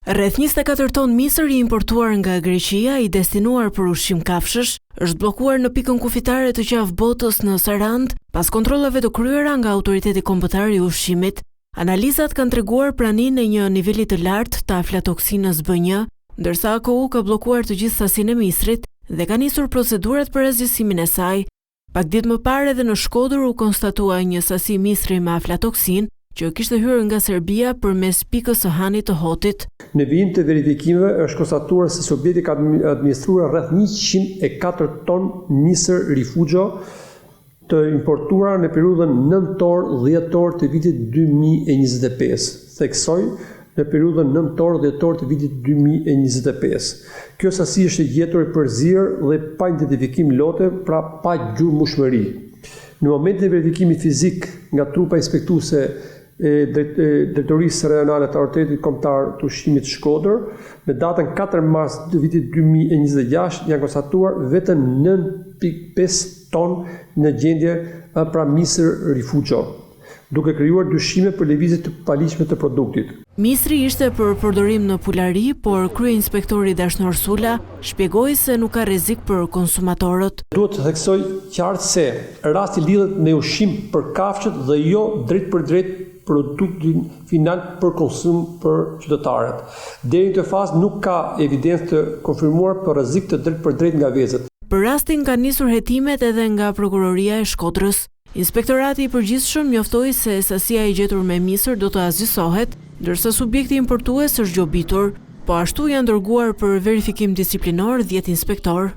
Rreth 24 ton misër i importuar nga Greqia i destinuar për ushqim kafshësh është bllokuar në pikën kufitare të qafë botës në Sarand pas kontrollave të kryera nga Autoriteti Kombëtar i Ushqimit. Analizat kanë treguar praninë e një niveli të lartë të aflatoksinës B1, ndërsa AKU ka bllokuar të gjithë sasinë e misrit dhe ka nisur procedurat për azgjësimin e saj. Pak ditë më parë edhe në Shkodër u konstatua një sasi misri me aflatoksin që kishte hyrë nga Serbia përmes pikës së Hanit të Hotit. Në vijim të verifikimeve është konstatuar se subjekti ka administruar rreth 104 ton misër rifugjo të importuara në periudhën nëntor-dhjetor të vitit 2025. Theksoj në periudhën nëntor-dhjetor të vitit 2025. Kjo sasi është gjetur e përzierë dhe pa identifikim lote, pra pa gjurmëshmëri. Në momentin e verifikimit fizik nga trupa inspektuese e Drejtorisë Rajonale të Autoritetit Kombëtar të Ushqimit Shkodër, në datën 4 mars të vitit 2026 janë konstatuar vetëm 9.5 ton në gjendje pra misër rifugjo, duke krijuar dyshime për lëvizje të paligjshme të produktit. Misri ishte për përdorim në pulari, por kryeinspektori Dashnor Sula shpjegoi se nuk ka rrezik për konsumatorët. Duhet të theksoj qartë se rasti lidhet me ushqim për kafshët dhe jo drejt për drejt produktin final për konsum për qytetarët. Deri në këtë fazë nuk ka evidencë të konfirmuar për rrezik të drejt për drejt nga vezët. Për rastin kanë nisur hetimet edhe nga Prokuroria e Shkodrës. Inspektorati i përgjithshëm njoftoi se sasia e gjetur me misër do të azgjësohet, ndërsa subjekti importues është gjobitur, po ashtu janë dërguar për verifikim disiplinor 10 inspektor.